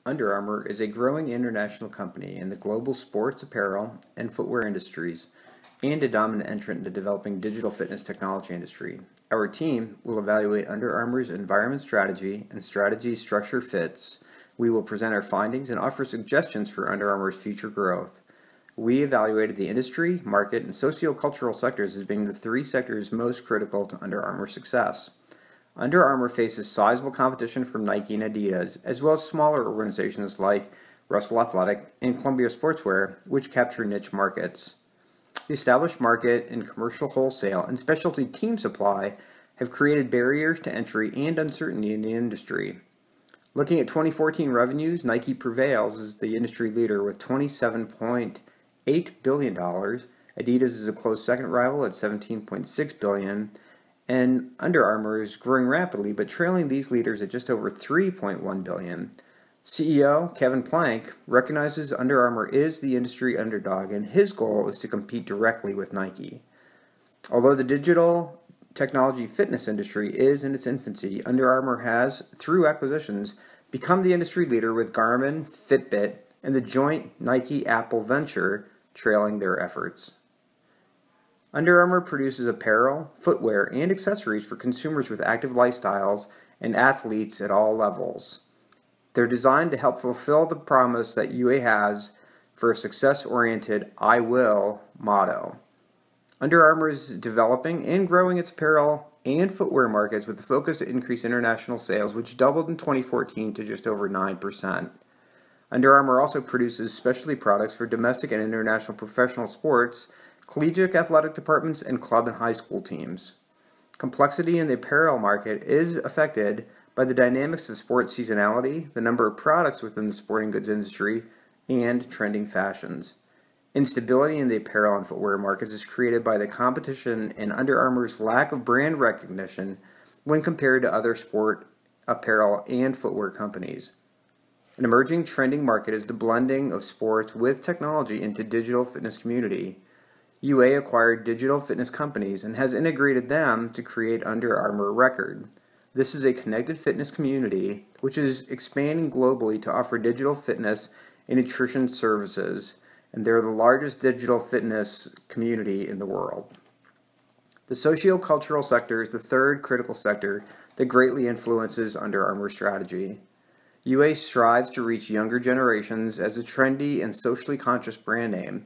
Under Armour is a growing international company in the global sports apparel and footwear industries and a dominant entrant in the developing digital fitness technology industry. Our team will evaluate Under Armour's environment strategy and strategy structure fits. We will present our findings and offer suggestions for Under Armour's future growth. We evaluated the industry, market, and socio-cultural sectors as being the three sectors most critical to Under Armour's success. Under Armour faces sizable competition from Nike and Adidas, as well as smaller organizations like Russell Athletic and Columbia Sportswear, which capture niche markets. The established market in commercial wholesale and specialty team supply have created barriers to entry and uncertainty in the industry. Looking at 2014 revenues, Nike prevails as the industry leader with $27.8 billion. Adidas is a close second rival at $17.6 billion. And Under Armour is growing rapidly, but trailing these leaders at just over $3.1 billion. CEO Kevin Plank recognizes Under Armour is the industry underdog, and his goal is to compete directly with Nike. Although the digital technology fitness industry is in its infancy, Under Armour has, through acquisitions, become the industry leader with Garmin, Fitbit, and the joint Nike-Apple venture trailing their efforts. Under Armour produces apparel, footwear, and accessories for consumers with active lifestyles and athletes at all levels. They're designed to help fulfill the promise that UA has for a success-oriented "I will" motto. Under Armour is developing and growing its apparel and footwear markets with a focus to increase international sales, which doubled in 2014 to just over 9%. Under Armour also produces specialty products for domestic and international professional sports, collegiate athletic departments, and club and high school teams. Complexity in the apparel market is affected by the dynamics of sports seasonality, the number of products within the sporting goods industry, and trending fashions. Instability in the apparel and footwear markets is created by the competition and Under Armour's lack of brand recognition when compared to other sport apparel and footwear companies. An emerging trending market is the blending of sports with technology into digital fitness community. UA acquired digital fitness companies and has integrated them to create Under Armour Record. This is a connected fitness community which is expanding globally to offer digital fitness and nutrition services, and they're the largest digital fitness community in the world. The socio-cultural sector is the third critical sector that greatly influences Under Armour's strategy. UA strives to reach younger generations as a trendy and socially conscious brand name.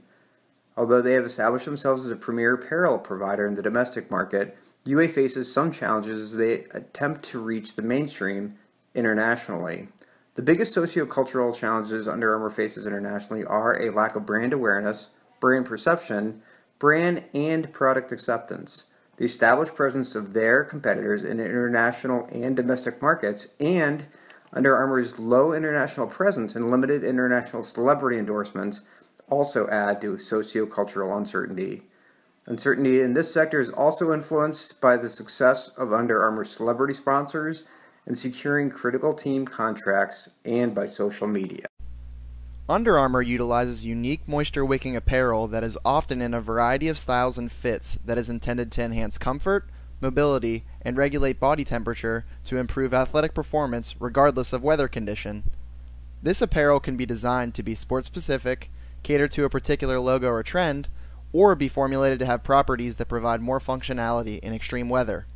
Although they have established themselves as a premier apparel provider in the domestic market, UA faces some challenges as they attempt to reach the mainstream internationally. The biggest sociocultural challenges Under Armour faces internationally are a lack of brand awareness, brand perception, brand and product acceptance, the established presence of their competitors in international and domestic markets, and Under Armour's low international presence and limited international celebrity endorsements also add to sociocultural uncertainty. Uncertainty in this sector is also influenced by the success of Under Armour's celebrity sponsors and securing critical team contracts and by social media. Under Armour utilizes unique moisture-wicking apparel that is often in a variety of styles and fits that is intended to enhance comfort, mobility, and regulate body temperature to improve athletic performance regardless of weather condition. This apparel can be designed to be sport-specific, cater to a particular logo or trend, or be formulated to have properties that provide more functionality in extreme weather.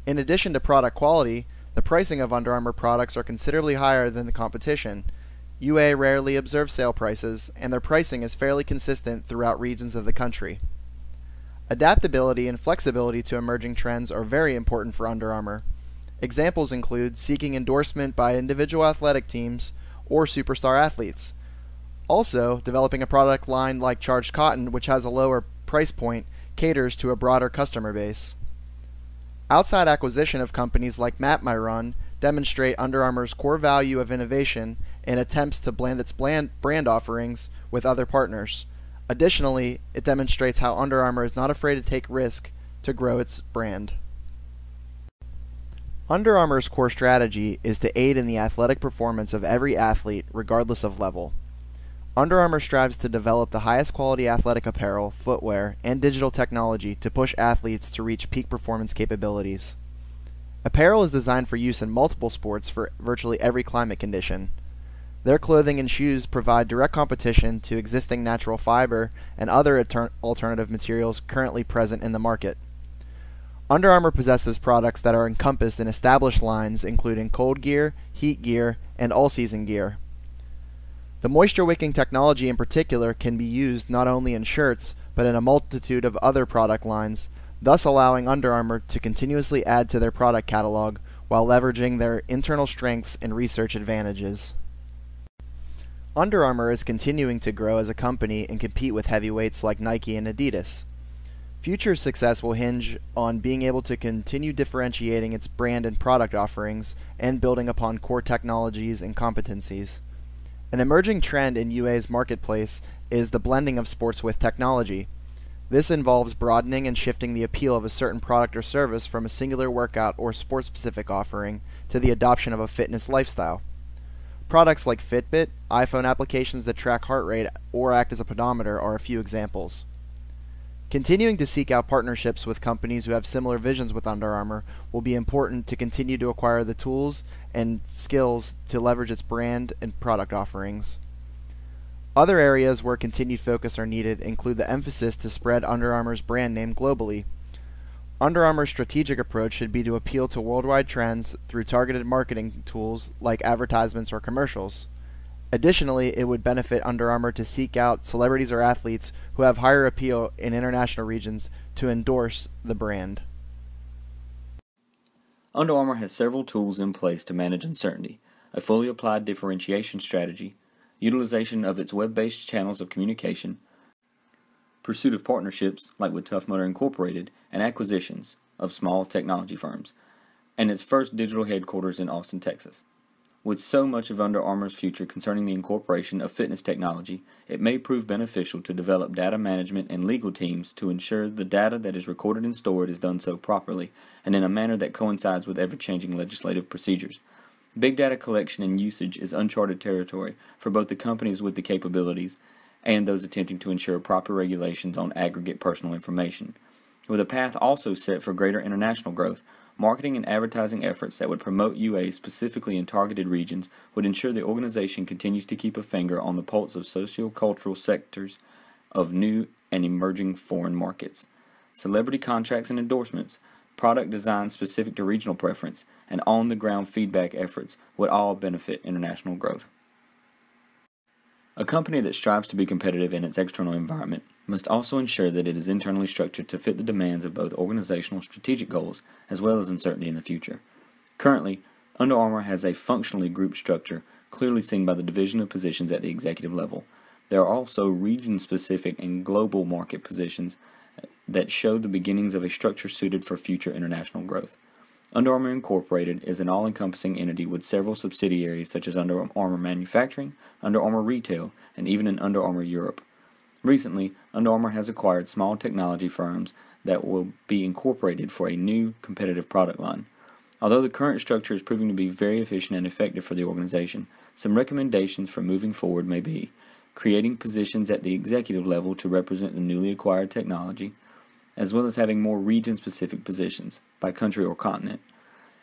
In addition to product quality, the pricing of Under Armour products are considerably higher than the competition. UA rarely observes sale prices, and their pricing is fairly consistent throughout regions of the country. Adaptability and flexibility to emerging trends are very important for Under Armour. Examples include seeking endorsement by individual athletic teams or superstar athletes. Also, developing a product line like Charged Cotton, which has a lower price point, caters to a broader customer base. Outside acquisition of companies like MapMyRun demonstrate Under Armour's core value of innovation and attempts to blend its brand offerings with other partners. Additionally, it demonstrates how Under Armour is not afraid to take risk to grow its brand. Under Armour's core strategy is to aid in the athletic performance of every athlete, regardless of level. Under Armour strives to develop the highest quality athletic apparel, footwear, and digital technology to push athletes to reach peak performance capabilities. Apparel is designed for use in multiple sports for virtually every climate condition. Their clothing and shoes provide direct competition to existing natural fiber and other alternative materials currently present in the market. Under Armour possesses products that are encompassed in established lines including cold gear, heat gear, and all-season gear. The moisture-wicking technology in particular can be used not only in shirts, but in a multitude of other product lines, thus allowing Under Armour to continuously add to their product catalog while leveraging their internal strengths and research advantages. Under Armour is continuing to grow as a company and compete with heavyweights like Nike and Adidas. Future success will hinge on being able to continue differentiating its brand and product offerings and building upon core technologies and competencies. An emerging trend in UA's marketplace is the blending of sports with technology. This involves broadening and shifting the appeal of a certain product or service from a singular workout or sport-specific offering to the adoption of a fitness lifestyle. Products like Fitbit, iPhone applications that track heart rate or act as a pedometer are a few examples. Continuing to seek out partnerships with companies who have similar visions with Under Armour will be important to continue to acquire the tools and skills to leverage its brand and product offerings. Other areas where continued focus are needed include the emphasis to spread Under Armour's brand name globally. Under Armour's strategic approach should be to appeal to worldwide trends through targeted marketing tools like advertisements or commercials. Additionally, it would benefit Under Armour to seek out celebrities or athletes who have higher appeal in international regions to endorse the brand. Under Armour has several tools in place to manage uncertainty, a fully applied differentiation strategy, utilization of its web-based channels of communication, pursuit of partnerships like with Tough Mudder Incorporated, and acquisitions of small technology firms, and its first digital headquarters in Austin, Texas. With so much of Under Armour's future concerning the incorporation of fitness technology, it may prove beneficial to develop data management and legal teams to ensure the data that is recorded and stored is done so properly and in a manner that coincides with ever-changing legislative procedures. Big data collection and usage is uncharted territory for both the companies with the capabilities and those attempting to ensure proper regulations on aggregate personal information. With a path also set for greater international growth, marketing and advertising efforts that would promote UA specifically in targeted regions would ensure the organization continues to keep a finger on the pulse of socio-cultural sectors of new and emerging foreign markets. Celebrity contracts and endorsements, product design specific to regional preference, and on-the-ground feedback efforts would all benefit international growth. A company that strives to be competitive in its external environment must also ensure that it is internally structured to fit the demands of both organizational strategic goals as well as uncertainty in the future. Currently, Under Armour has a functionally grouped structure clearly seen by the division of positions at the executive level. There are also region-specific and global market positions that show the beginnings of a structure suited for future international growth. Under Armour Incorporated is an all-encompassing entity with several subsidiaries such as Under Armour Manufacturing, Under Armour Retail, and even an Under Armour Europe. Recently, Under Armour has acquired small technology firms that will be incorporated for a new competitive product line. Although the current structure is proving to be very efficient and effective for the organization, some recommendations for moving forward may be creating positions at the executive level to represent the newly acquired technology, as well as having more region-specific positions by country or continent,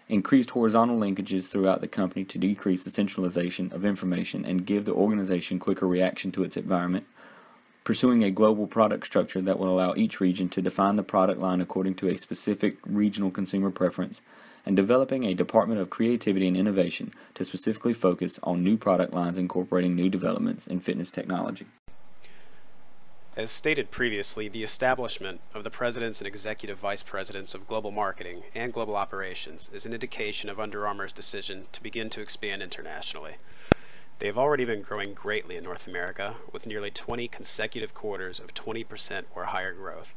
increased horizontal linkages throughout the company to decrease the centralization of information and give the organization quicker reaction to its environment, pursuing a global product structure that will allow each region to define the product line according to a specific regional consumer preference, and developing a department of creativity and innovation to specifically focus on new product lines incorporating new developments in fitness technology. As stated previously, the establishment of the presidents and executive vice presidents of global marketing and global operations is an indication of Under Armour's decision to begin to expand internationally. They have already been growing greatly in North America, with nearly 20 consecutive quarters of 20% or higher growth.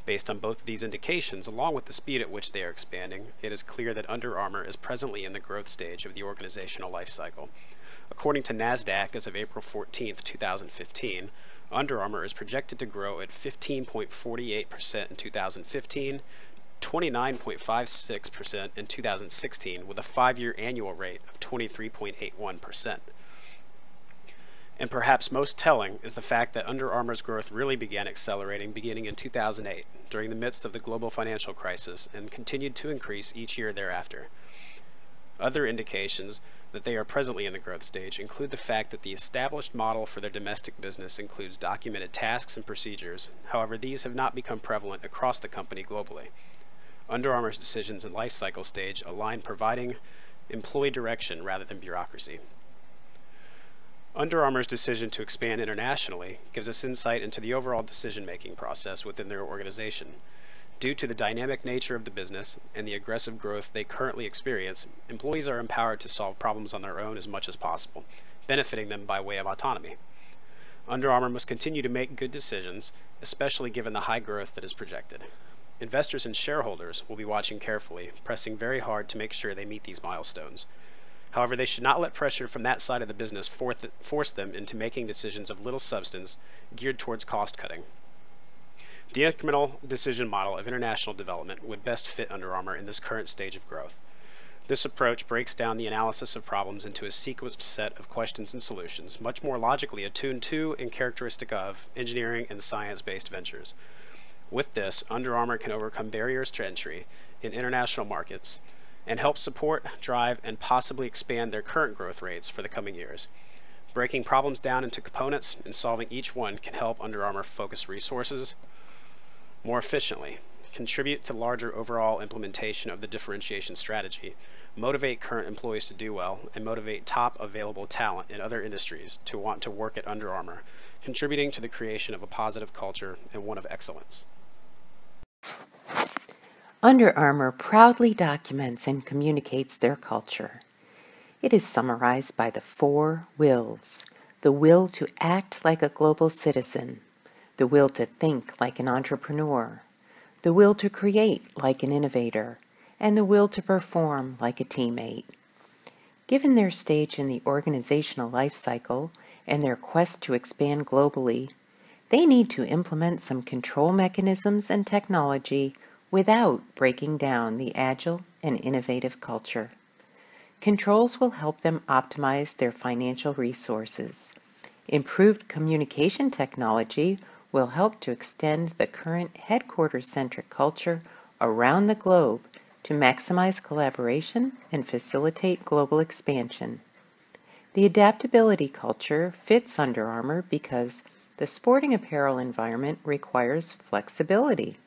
Based on both of these indications, along with the speed at which they are expanding, it is clear that Under Armour is presently in the growth stage of the organizational life cycle. According to NASDAQ as of April 14, 2015, Under Armour is projected to grow at 15.48% in 2015, 29.56% in 2016, with a 5-year annual rate of 23.81%. And perhaps most telling is the fact that Under Armour's growth really began accelerating beginning in 2008, during the midst of the global financial crisis, and continued to increase each year thereafter. Other indications that they are presently in the growth stage include the fact that the established model for their domestic business includes documented tasks and procedures. However, these have not become prevalent across the company globally. Under Armour's decisions in life cycle stage align providing employee direction rather than bureaucracy. Under Armour's decision to expand internationally gives us insight into the overall decision-making process within their organization. Due to the dynamic nature of the business and the aggressive growth they currently experience, employees are empowered to solve problems on their own as much as possible, benefiting them by way of autonomy. Under Armour must continue to make good decisions, especially given the high growth that is projected. Investors and shareholders will be watching carefully, pressing very hard to make sure they meet these milestones. However, they should not let pressure from that side of the business force them into making decisions of little substance geared towards cost cutting. The incremental decision model of international development would best fit Under Armour in this current stage of growth. This approach breaks down the analysis of problems into a sequenced set of questions and solutions, much more logically attuned to and characteristic of engineering and science-based ventures. With this, Under Armour can overcome barriers to entry in international markets and help support, drive, and possibly expand their current growth rates for the coming years. Breaking problems down into components and solving each one can help Under Armour focus resources more efficiently, contribute to larger overall implementation of the differentiation strategy, motivate current employees to do well, and motivate top available talent in other industries to want to work at Under Armour, contributing to the creation of a positive culture and one of excellence. Under Armour proudly documents and communicates their culture. It is summarized by the 4 wills: the will to act like a global citizen, the will to think like an entrepreneur, the will to create like an innovator, and the will to perform like a teammate. Given their stage in the organizational life cycle and their quest to expand globally, they need to implement some control mechanisms and technology without breaking down the agile and innovative culture. Controls will help them optimize their financial resources. Improved communication technology will help to extend the current headquarters-centric culture around the globe to maximize collaboration and facilitate global expansion. The adaptability culture fits Under Armour because the sporting apparel environment requires flexibility.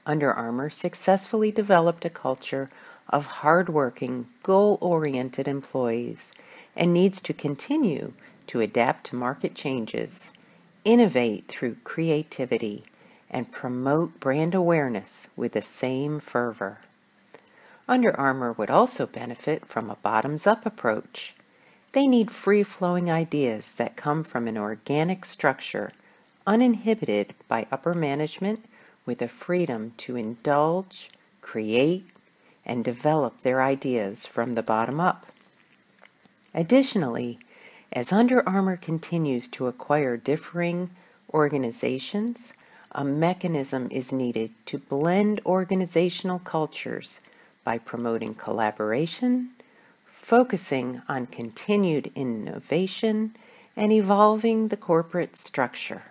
Under Armour successfully developed a culture of hardworking, goal-oriented employees and needs to continue to adapt to market changes, innovate through creativity, and promote brand awareness with the same fervor. Under Armour would also benefit from a bottoms-up approach. They need free-flowing ideas that come from an organic structure, uninhibited by upper management, with the freedom to indulge, create, and develop their ideas from the bottom up. Additionally, as Under Armour continues to acquire differing organizations, a mechanism is needed to blend organizational cultures by promoting collaboration, focusing on continued innovation, and evolving the corporate structure.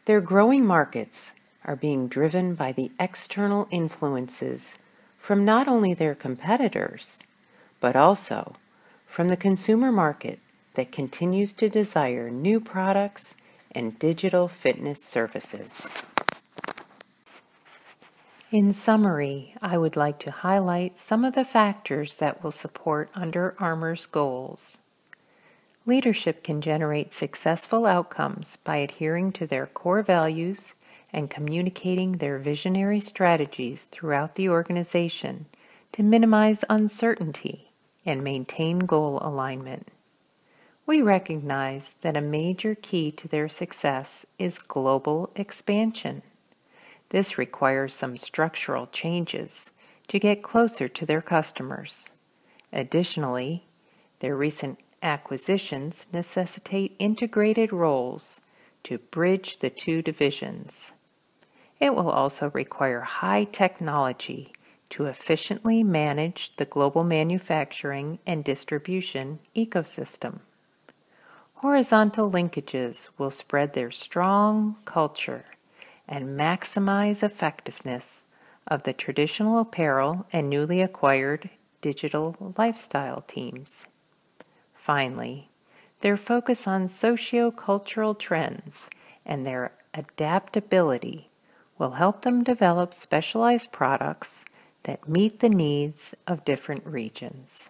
Their growing markets are being driven by the external influences from not only their competitors, but also from the consumer market that continues to desire new products and digital fitness services. In summary, I would like to highlight some of the factors that will support Under Armour's goals. Leadership can generate successful outcomes by adhering to their core values and communicating their visionary strategies throughout the organization to minimize uncertainty and maintain goal alignment. We recognize that a major key to their success is global expansion. This requires some structural changes to get closer to their customers. Additionally, their recent acquisitions necessitate integrated roles to bridge the 2 divisions. It will also require high technology to efficiently manage the global manufacturing and distribution ecosystem. Horizontal linkages will spread their strong culture and maximize effectiveness of the traditional apparel and newly acquired digital lifestyle teams. Finally, their focus on socio-cultural trends and their adaptability will help them develop specialized products that meet the needs of different regions.